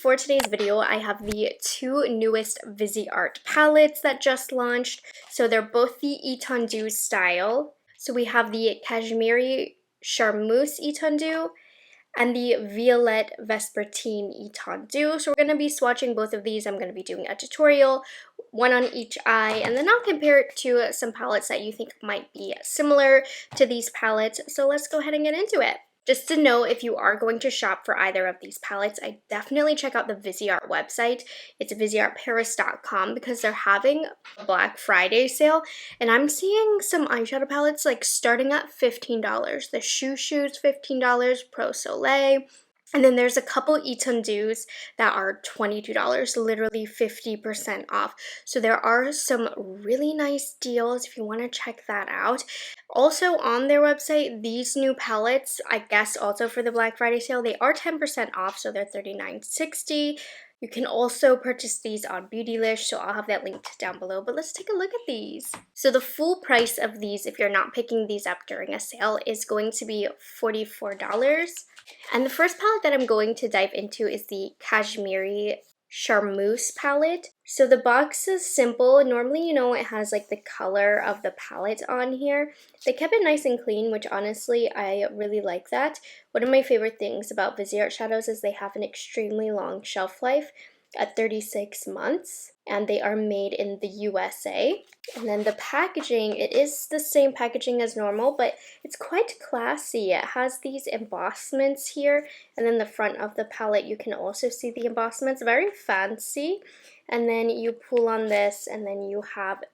for today's video, I have the two newest Viseart palettes that just launched. So they're both the Etendu style. So we have the Cashmerie Charmeuse Etendu and the Violette Vespertine Etendu. So we're going to be swatching both of these. I'm going to be doing a tutorial, one on each eye, and then I'll compare it to some palettes that you think might be similar to these palettes. So let's go ahead and get into it. Just to know, if you are going to shop for either of these palettes, I definitely check out the Viseart website. It's viseartparis.com because they're having a Black Friday sale, and I'm seeing some eyeshadow palettes like starting at $15. The Shoe's $15, Pro Soleil. And then there's a couple Etendus that are $22, literally 50% off. So there are some really nice deals if you want to check that out. Also on their website, these new palettes, I guess also for the Black Friday sale, they are 10% off, so they're $39.60. You can also purchase these on Beautylish, so I'll have that linked down below, but let's take a look at these. So the full price of these, if you're not picking these up during a sale, is going to be $44. And the first palette that I'm going to dive into is the Cashmerie Charmeuse palette. So the box is simple. Normally, it has like the color of the palette on here. They kept it nice and clean, which honestly, I really like that. One of my favorite things about Viseart shadows is they have an extremely long shelf life at 36 months, and they are made in the USA. And then the packaging, it is the same packaging as normal, but it's quite classy. It has these embossments here, and then the front of the palette, you can also see the embossments, very fancy. And then you pull on this, and then you have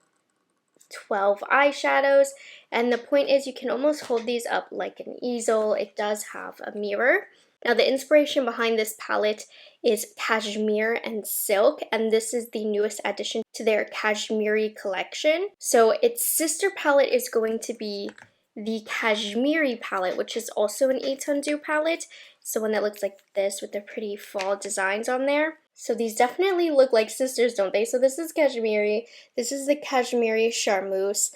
12 eyeshadows, and the point is you can almost hold these up like an easel. It does have a mirror. Now the inspiration behind this palette is cashmere and silk, and this is the newest addition to their Cashmerie collection. So its sister palette is going to be the Cashmerie palette, which is also an Etendu palette. So one that looks like this with the pretty fall designs on there. So these definitely look like sisters, don't they? So this is Cashmerie, this is the Cashmerie Charmeuse,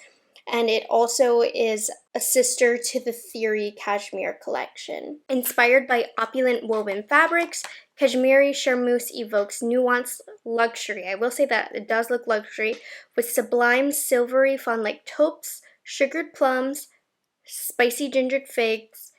and it also is a sister to the Theory Cashmere collection. Inspired by opulent woven fabrics, Cashmerie Charmeuse evokes nuanced luxury. I will say that it does look luxury, with sublime silvery fawn-like taupes, sugared plums, spicy gingered figs.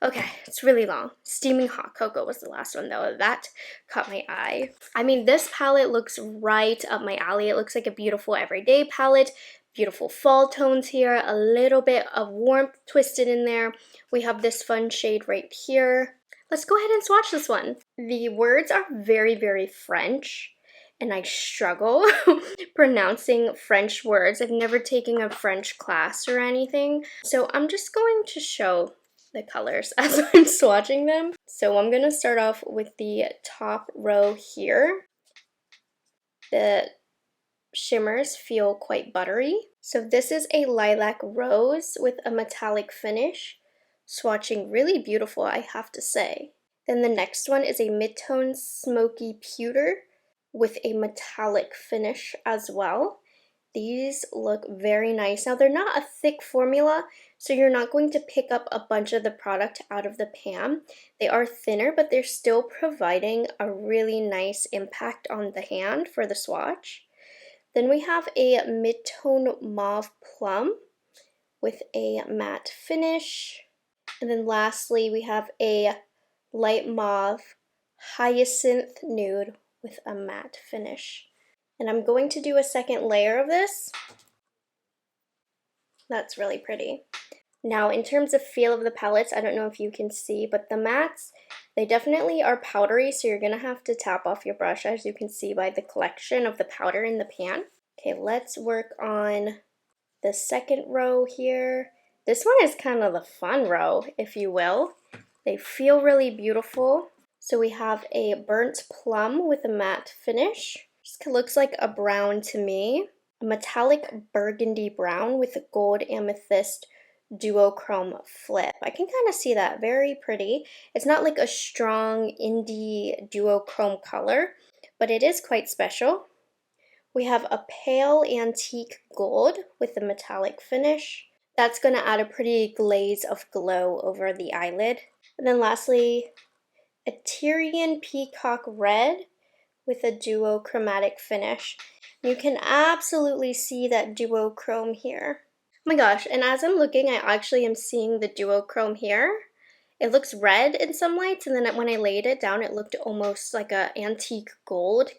Okay, it's really long. Steaming hot cocoa was the last one though. That caught my eye. I mean, this palette looks right up my alley. It looks like a beautiful everyday palette. Beautiful fall tones here, a little bit of warmth twisted in there. We have this fun shade right here. Let's go ahead and swatch this one. The words are very, very French, and I struggle pronouncing French words. I've never taken a French class or anything, so I'm just going to show the colors as I'm swatching them. So I'm going to start off with the top row here. The shimmers feel quite buttery. So this is a lilac rose with a metallic finish, swatching really beautiful, I have to say. Then the next one is a mid-tone smoky pewter with a metallic finish as well. These look very nice. Now they're not a thick formula, so you're not going to pick up a bunch of the product out of the pan. They are thinner, but they're still providing a really nice impact on the hand for the swatch. Then we have a mid-tone mauve plum with a matte finish. And then lastly, we have a light mauve hyacinth nude with a matte finish. And I'm going to do a second layer of this. That's really pretty. Now, in terms of feel of the palettes, I don't know if you can see, but the mattes, they definitely are powdery, so you're going to have to tap off your brush, as you can see by the collection of the powder in the pan. Okay, let's work on the second row here. This one is kind of the fun row, if you will. They feel really beautiful. So we have a burnt plum with a matte finish. Just looks like a brown to me. A metallic burgundy brown with a gold amethyst duochrome flip. I can kind of see that. Very pretty. It's not like a strong indie duochrome color, but it is quite special. We have a pale antique gold with a metallic finish. That's going to add a pretty glaze of glow over the eyelid. And then lastly, a Tyrian Peacock Red with a duochromatic finish. You can absolutely see that duochrome here. Oh my gosh, and as I'm looking, I actually am seeing the duochrome here. It looks red in some lights, and then when I laid it down, it looked almost like a antique gold,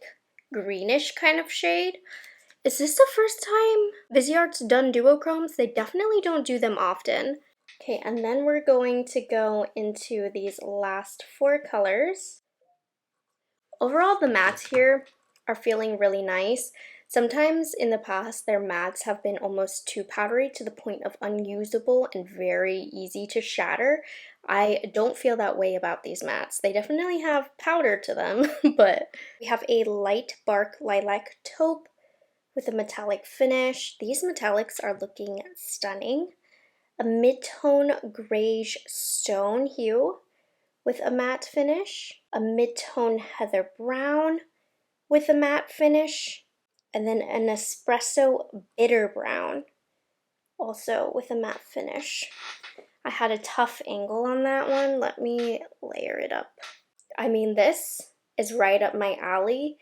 greenish kind of shade. Is this the first time Viseart's done duochromes? They definitely don't do them often. Okay, and then we're going to go into these last 4 colors. Overall, the mattes here are feeling really nice. Sometimes in the past, their mattes have been almost too powdery to the point of unusable and very easy to shatter. I don't feel that way about these mattes. They definitely have powder to them, but we have a light bark lilac taupe with a metallic finish. These metallics are looking stunning. A mid-tone grayish stone hue with a matte finish, a mid-tone heather brown with a matte finish, and then an espresso bitter brown also with a matte finish. I had a tough angle on that one. Let me layer it up. I mean, this is right up my alley.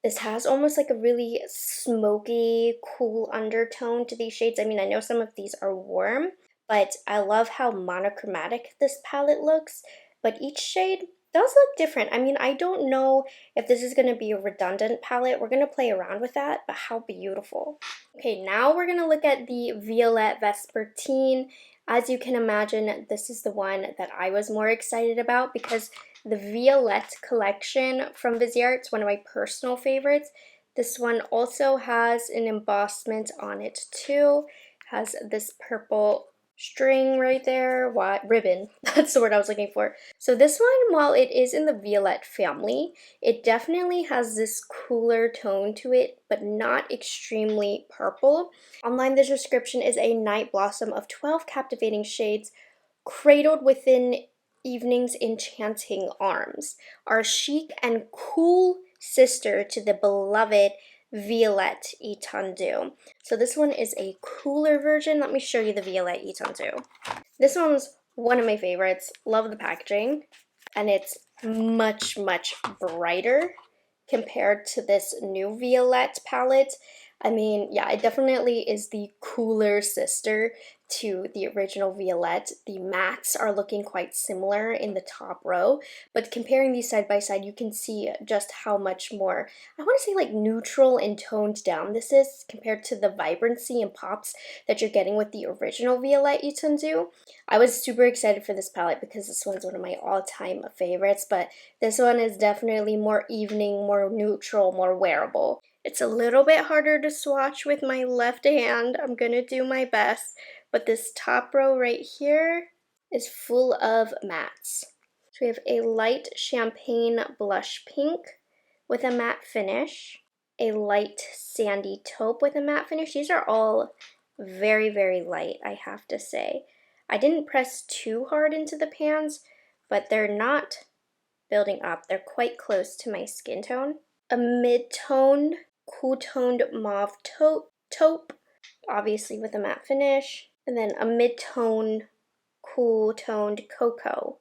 This has almost like a really smoky, cool undertone to these shades. I mean, I know some of these are warm, but I love how monochromatic this palette looks. But each shade does look different. I mean, I don't know if this is going to be a redundant palette. We're going to play around with that, but how beautiful. Okay, now we're going to look at the Violette Vespertine. As you can imagine, this is the one that I was more excited about because the Violette collection from Viseart is one of my personal favorites. This one also has an embossment on it too. Has this purple string right there, ribbon, that's the word I was looking for. So this one, while it is in the Violette family, it definitely has this cooler tone to it, but not extremely purple. Online, the description is a night blossom of 12 captivating shades, cradled within evening's enchanting arms, our chic and cool sister to the beloved Violette Etendu. So this one is a cooler version. Let me show you the Violette Etendu. This one's one of my favorites. Love the packaging. And it's much, much brighter compared to this new Violette palette. I mean, yeah, it definitely is the cooler sister to the original Violette. The mattes are looking quite similar in the top row, but comparing these side by side, you can see just how much more, I want to say like neutral and toned down this is compared to the vibrancy and pops that you're getting with the original Violette Etendu. I was super excited for this palette because this one's one of my all-time favorites, but this one is definitely more evening, more neutral, more wearable. It's a little bit harder to swatch with my left hand. I'm gonna do my best, but this top row right here is full of mattes. So we have a light champagne blush pink with a matte finish, a light sandy taupe with a matte finish. These are all very, very light, I have to say. I didn't press too hard into the pans, but they're not building up. They're quite close to my skin tone. A mid-tone, cool-toned mauve taupe, obviously with a matte finish. And then a mid-tone, cool-toned cocoa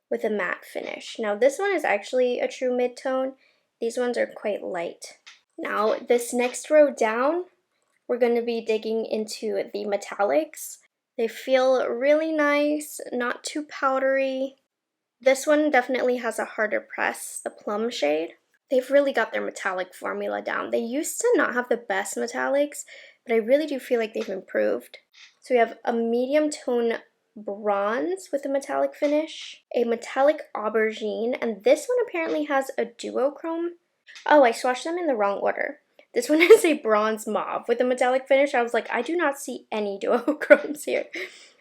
with a matte finish. Now this one is actually a true mid-tone. These ones are quite light. Now this next row down, we're going to be digging into the metallics. They feel really nice, not too powdery. This one definitely has a harder press, the plum shade. They've really got their metallic formula down. They used to not have the best metallics, but I really do feel like they've improved. So we have a medium tone bronze with a metallic finish, a metallic aubergine, and this one apparently has a duochrome. Oh, I swatched them in the wrong order. This one is a bronze mauve with a metallic finish. I was like, I do not see any duochromes here.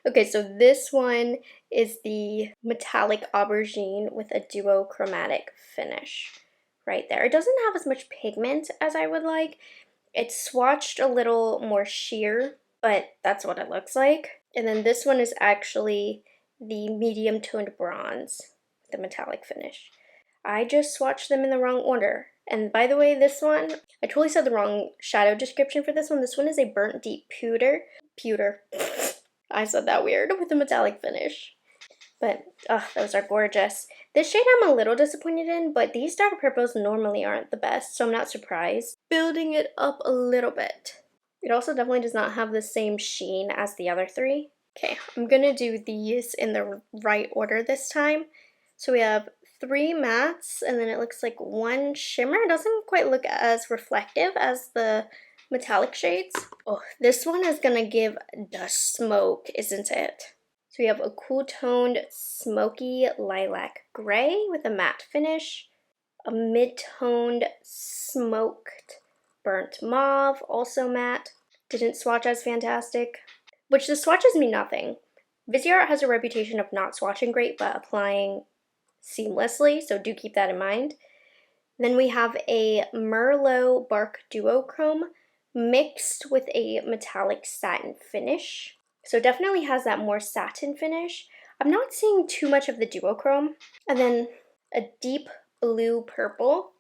Okay, so this one is the metallic aubergine with a duochromatic finish right there. It doesn't have as much pigment as I would like. It's swatched a little more sheer, but that's what it looks like. And then this one is actually the medium toned bronze with the metallic finish. I just swatched them in the wrong order. And by the way, this one, I totally said the wrong shadow description for this one. This one is a burnt deep pewter. I said that weird, with a metallic finish. But, those are gorgeous. This shade I'm a little disappointed in, but these dark purples normally aren't the best, so I'm not surprised. Building it up a little bit. It also definitely does not have the same sheen as the other three. Okay, I'm gonna do these in the right order this time. So we have 3 mattes, and then it looks like 1 shimmer. It doesn't quite look as reflective as the metallic shades. Oh, this one is gonna give the smoke, isn't it? So we have a cool toned smoky lilac gray with a matte finish, a mid-toned smoked burnt mauve, also matte. Didn't swatch as fantastic, which the swatches mean nothing. Viseart has a reputation of not swatching great, but applying seamlessly, so do keep that in mind. Then we have a Merlot Bark Duochrome mixed with a metallic satin finish. So definitely has that more satin finish. I'm not seeing too much of the duochrome. And then a deep blue purple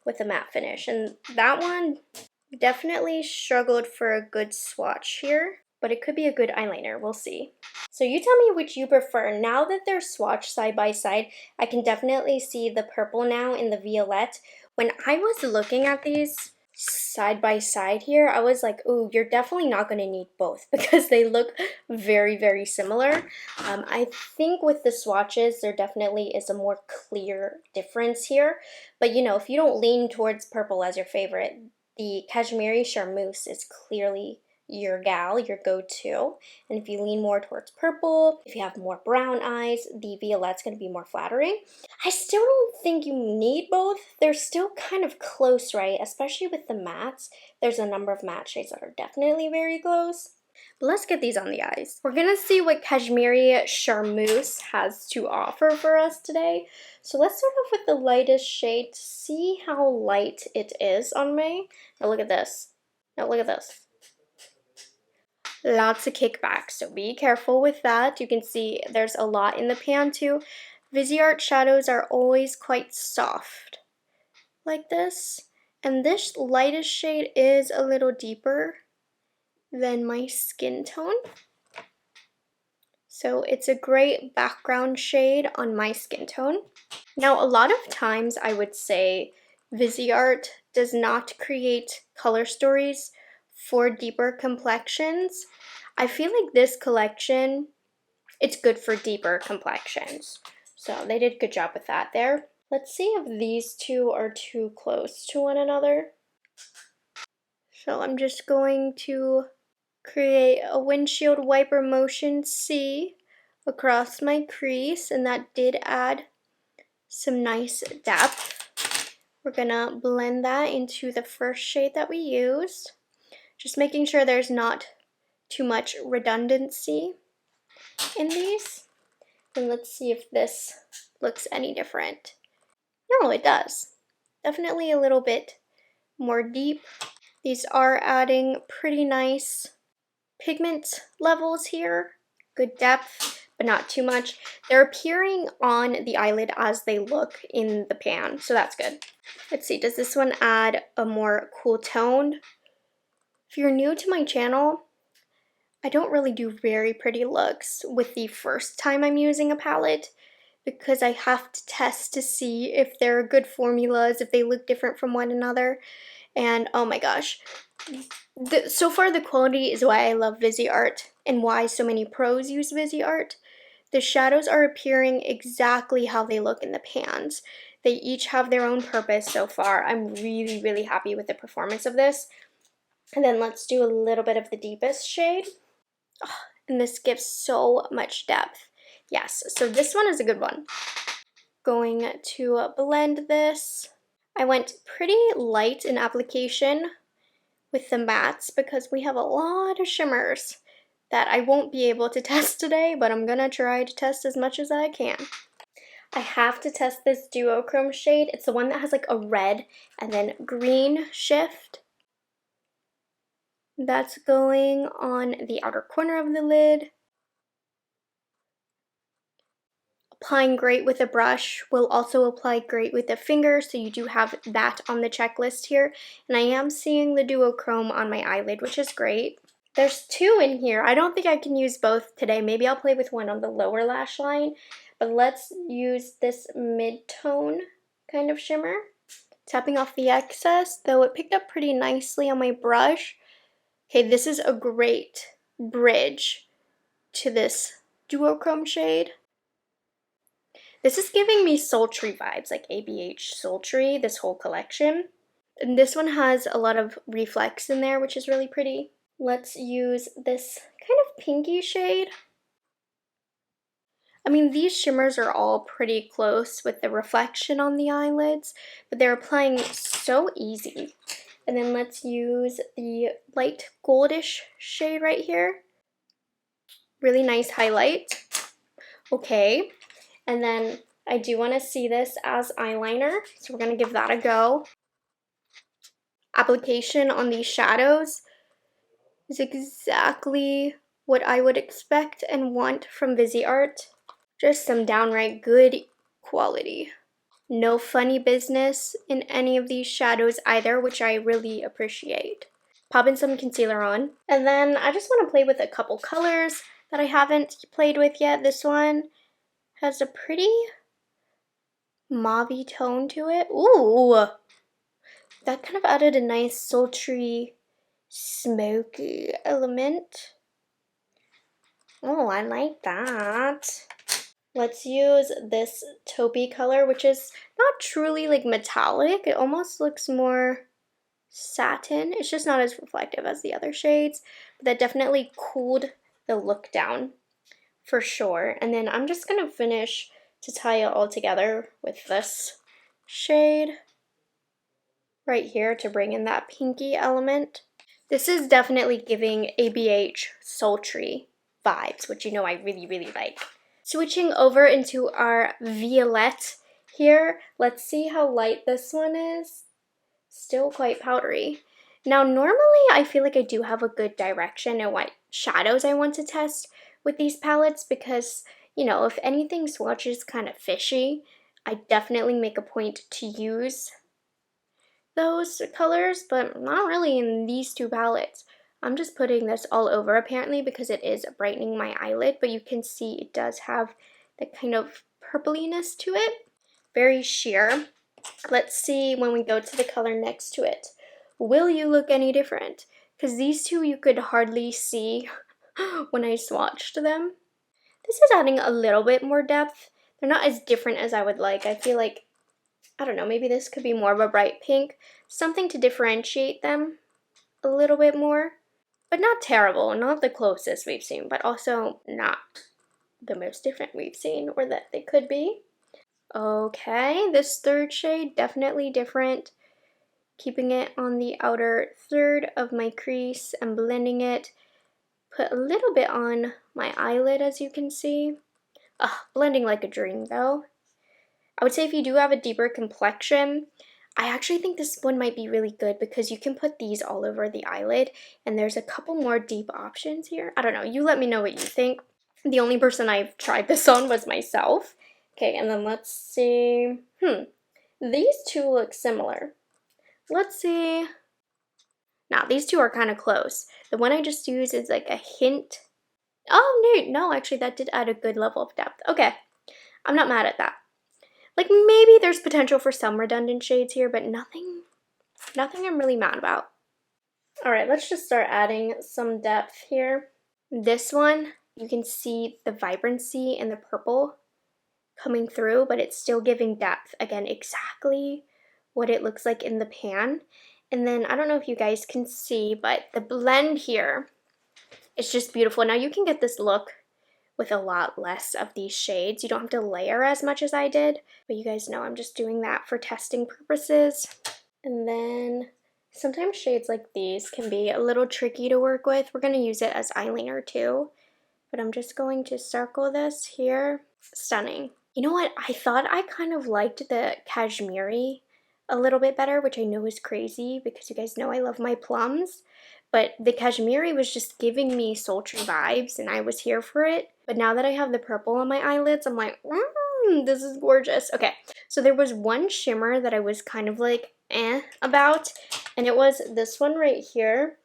with a matte finish. And that one definitely struggled for a good swatch here, but it could be a good eyeliner. We'll see. So you tell me which you prefer. Now that they're swatched side by side, I can definitely see the purple now in the violette. When I was looking at these side by side here, I was like, ooh, you're definitely not going to need both because they look very, very similar. I think with the swatches, there definitely is a more clear difference here. But you know, if you don't lean towards purple as your favorite, the Cashmerie Charmeuse is clearly your gal, your go-to. And if you lean more towards purple, if you have more brown eyes, the violette's going to be more flattering. I still don't think you need both. They're still kind of close, right? Especially with the mattes. There's a number of matte shades that are definitely very close. But let's get these on the eyes. We're going to see what Cashmerie Charmeuse has to offer for us today. So let's start off with the lightest shade to see how light it is on me. Now look at this. Now look at this. Lots of kickback, so be careful with that. You can see there's a lot in the pan too. Viseart shadows are always quite soft, like this. And this lightest shade is a little deeper than my skin tone. So it's a great background shade on my skin tone. Now, a lot of times I would say Viseart does not create color stories for deeper complexions. I feel like this collection, it's good for deeper complexions. So they did a good job with that there. Let's see if these two are too close to one another. So I'm just going to create a windshield wiper motion C across my crease, and that did add some nice depth. We're gonna blend that into the first shade that we used. Just making sure there's not too much redundancy in these. And let's see if this looks any different. No, it does. Definitely a little bit more deep. These are adding pretty nice pigment levels here. Good depth, but not too much. They're appearing on the eyelid as they look in the pan, so that's good. Let's see, does this one add a more cool tone? If you're new to my channel, I don't really do very pretty looks with the first time I'm using a palette because I have to test to see if they're good formulas, if they look different from one another. And oh my gosh, so far the quality is why I love Viseart and why so many pros use Viseart. The shadows are appearing exactly how they look in the pans. They each have their own purpose so far. I'm really, really happy with the performance of this. And then let's do a little bit of the deepest shade. Oh, and this gives so much depth. Yes, so this one is a good one. Going to blend this. I went pretty light in application with the mattes because we have a lot of shimmers that I won't be able to test today, but I'm gonna try to test as much as I can. I have to test this duochrome shade. It's the one that has like a red and then green shift. That's going on the outer corner of the lid. Applying great with a brush will also apply great with a finger, so you do have that on the checklist here. And I am seeing the duochrome on my eyelid, which is great. There's two in here. I don't think I can use both today. Maybe I'll play with one on the lower lash line, but let's use this mid-tone kind of shimmer. Tapping off the excess, though it picked up pretty nicely on my brush. Okay, this is a great bridge to this duochrome shade. This is giving me sultry vibes, like ABH sultry, this whole collection. And this one has a lot of reflex in there, which is really pretty. Let's use this kind of pinky shade. I mean, these shimmers are all pretty close with the reflection on the eyelids, but they're applying so easy. And then let's use the light goldish shade right here. Really nice highlight. Okay, and then I do want to see this as eyeliner, so we're going to give that a go. Application on these shadows is exactly what I would expect and want from Viseart. Just some downright good quality. No funny business in any of these shadows either, which I really appreciate. Popping some concealer on. And then I just want to play with a couple colors that I haven't played with yet. This one has a pretty mauve-y tone to it. Ooh! That kind of added a nice sultry, smoky element. Oh, I like that. Let's use this taupey color, which is not truly like metallic. It almost looks more satin. It's just not as reflective as the other shades, but that definitely cooled the look down for sure. And then I'm just gonna finish to tie it all together with this shade right here to bring in that pinky element. This is definitely giving ABH sultry vibes, which you know I really, really like. Switching over into our Violette here, let's see how light this one is. Still quite powdery. Now, normally I feel like I do have a good direction in what shadows I want to test with these palettes because, you know, if anything swatches kind of fishy, I definitely make a point to use those colors, but not really in these two palettes. I'm just putting this all over apparently because it is brightening my eyelid, but you can see it does have that kind of purpliness to it. Very sheer. Let's see when we go to the color next to it. Will you look any different? Because these two you could hardly see when I swatched them. This is adding a little bit more depth. They're not as different as I would like. I feel like, I don't know, maybe this could be more of a bright pink. Something to differentiate them a little bit more. But not terrible, not the closest we've seen, but also not the most different we've seen, or that they could be. Okay, this third shade, definitely different. Keeping it on the outer third of my crease and blending it. Put a little bit on my eyelid, as you can see. Blending like a dream, though. I would say if you do have a deeper complexion, I actually think this one might be really good because you can put these all over the eyelid, and there's a couple more deep options here. I don't know, you let me know what you think. The only person I've tried this on was myself. Okay, and then let's see. These two look similar. Let's see. Now, these two are kind of close. The one I just used is like a hint. Oh, no, actually that did add a good level of depth. Okay, I'm not mad at that. Like, maybe there's potential for some redundant shades here, but nothing I'm really mad about. All right, let's just start adding some depth here. This one, you can see the vibrancy in the purple coming through, but it's still giving depth. Again, exactly what it looks like in the pan. And then, I don't know if you guys can see, but the blend here is just beautiful. Now, you can get this look with a lot less of these shades. You don't have to layer as much as I did, but you guys know I'm just doing that for testing purposes. And then sometimes shades like these can be a little tricky to work with. We're going to use it as eyeliner too, but I'm just going to circle this here. Stunning. You know what? I thought I kind of liked the Cashmerie a little bit better, which I know is crazy because you guys know I love my plums. But the Cashmerie was just giving me sultry vibes and I was here for it. But now that I have the purple on my eyelids, I'm like, this is gorgeous. Okay, so there was one shimmer that I was kind of like, about. And it was this one right here.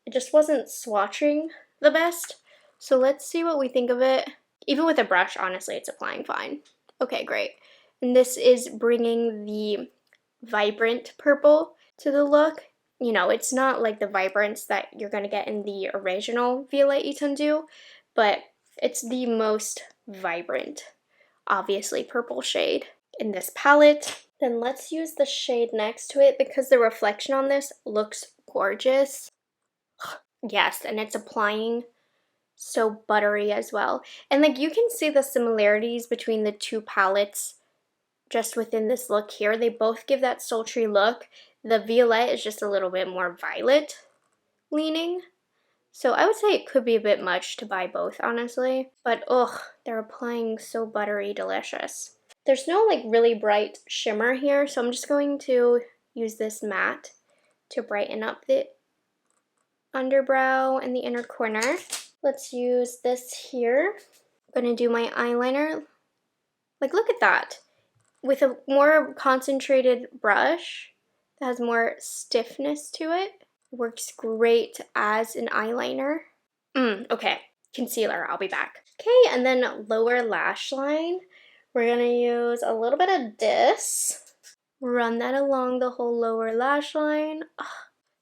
it just wasn't swatching the best. So let's see what we think of it. Even with a brush, honestly, it's applying fine. Okay, great. And this is bringing the vibrant purple to the look. You know, it's not like the vibrance that you're going to get in the original Violette Etendu, but it's the most vibrant, obviously, purple shade in this palette. Then let's use the shade next to it because the reflection on this looks gorgeous. Yes, and it's applying so buttery as well. And like you can see the similarities between the two palettes just within this look here. They both give that sultry look. The Violette is just a little bit more violet leaning. So I would say it could be a bit much to buy both, honestly. But ugh, they're applying so buttery delicious. There's no like really bright shimmer here, so I'm just going to use this matte to brighten up the underbrow and the inner corner. Let's use this here. I'm gonna do my eyeliner. Like, look at that. With a more concentrated brush that has more stiffness to it. Works great as an eyeliner. Okay, concealer, I'll be back. Okay, and then lower lash line. We're gonna use a little bit of this. Run that along the whole lower lash line. Ugh,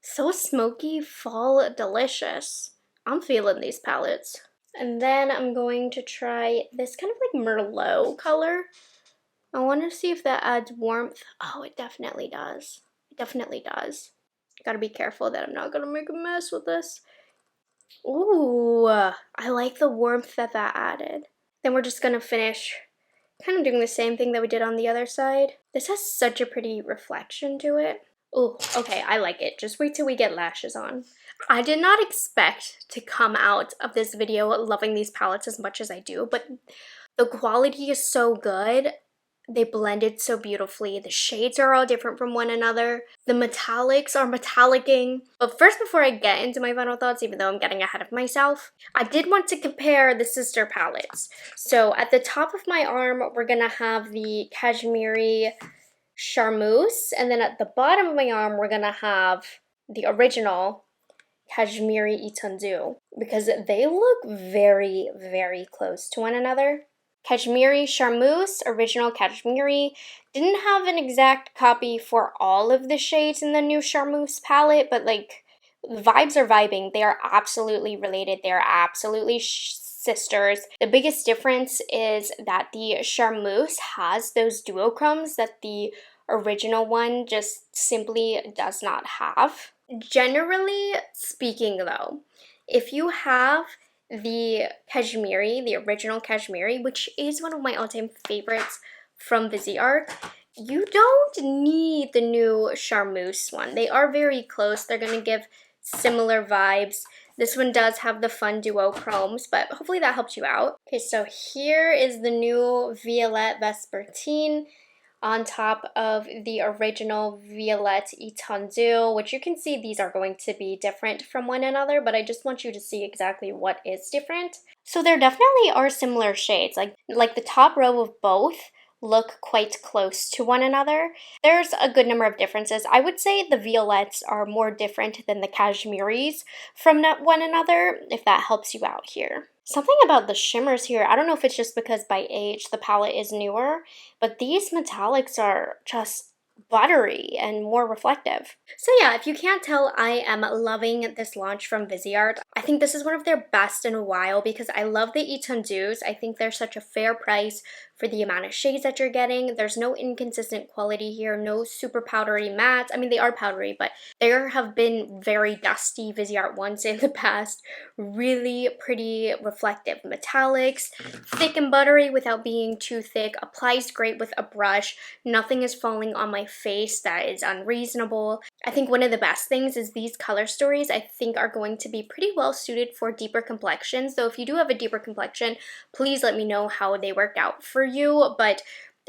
so smoky, fall, delicious. I'm feeling these palettes. And then I'm going to try this kind of like Merlot color. I want to see if that adds warmth. Oh, it definitely does. It definitely does. Gotta be careful that I'm not gonna make a mess with this. Ooh, I like the warmth that that added. Then we're just gonna finish kind of doing the same thing that we did on the other side. This has such a pretty reflection to it. Ooh, okay, I like it. Just wait till we get lashes on. I did not expect to come out of this video loving these palettes as much as I do, but the quality is so good. They blended so beautifully. The shades are all different from one another. The metallics are metallicing. But first, before I get into my final thoughts, even though I'm getting ahead of myself, I did want to compare the sister palettes. So at the top of my arm, we're gonna have the Cashmerie Charmeuse, and then at the bottom of my arm, we're gonna have the original Cashmerie Etendu, because they look very, very close to one another. Cashmerie Charmeuse, original Cashmerie, didn't have an exact copy for all of the shades in the new Charmeuse palette, but like, vibes are vibing. They are absolutely related. They are absolutely sisters. The biggest difference is that the Charmeuse has those duochromes that the original one just simply does not have. Generally speaking though, if you have the Cashmerie, the original Cashmerie, which is one of my all-time favorites from Viseart, you don't need the new Charmeuse one. They are very close. They're going to give similar vibes. This one does have the fun duochromes, but hopefully that helps you out. Okay, so here is the new Violette Vespertine on top of the original Violette Etendu, which you can see these are going to be different from one another, but I just want you to see exactly what is different. So there definitely are similar shades, like the top row of both look quite close to one another. There's a good number of differences. I would say the Violettes are more different than the Cashmeries from one another, if that helps you out here. Something about the shimmers here, I don't know if it's just because by age the palette is newer, but these metallics are just buttery and more reflective. So yeah, if you can't tell, I am loving this launch from Viseart. I think this is one of their best in a while because I love the Etendus. I think they're such a fair price for the amount of shades that you're getting. There's no inconsistent quality here, no super powdery mattes. I mean, they are powdery, but there have been very dusty Viseart ones in the past. Really pretty reflective metallics, thick and buttery without being too thick, applies great with a brush. Nothing is falling on my face that is unreasonable. I think one of the best things is these color stories I think are going to be pretty well suited for deeper complexions. So if you do have a deeper complexion, please let me know how they work out for you. But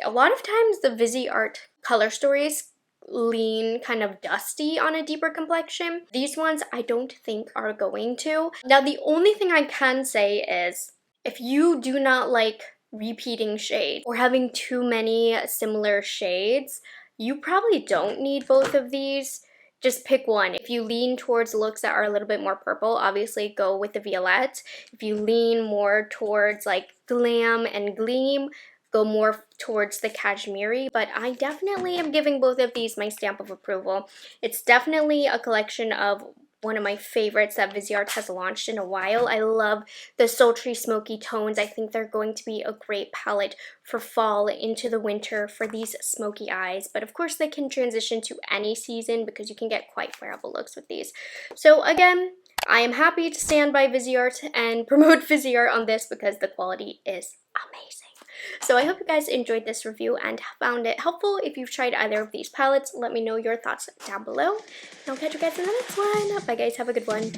a lot of times the Viseart color stories lean kind of dusty on a deeper complexion. These ones I don't think are going to. Now the only thing I can say is if you do not like repeating shades or having too many similar shades, you probably don't need both of these. just pick one. If you lean towards looks that are a little bit more purple, obviously go with the Violette. If you lean more towards like glam and gleam, go more towards the Cashmerie. But I definitely am giving both of these my stamp of approval. It's definitely a collection of one of my favorites that Viseart has launched in a while. I love the sultry smoky tones. I think they're going to be a great palette for fall into the winter for these smoky eyes. But of course they can transition to any season because you can get quite wearable looks with these. So again, I am happy to stand by Viseart and promote Viseart on this because the quality is amazing. So I hope you guys enjoyed this review and found it helpful. If you've tried either of these palettes, let me know your thoughts down below. And I'll catch you guys in the next one. Bye guys, have a good one.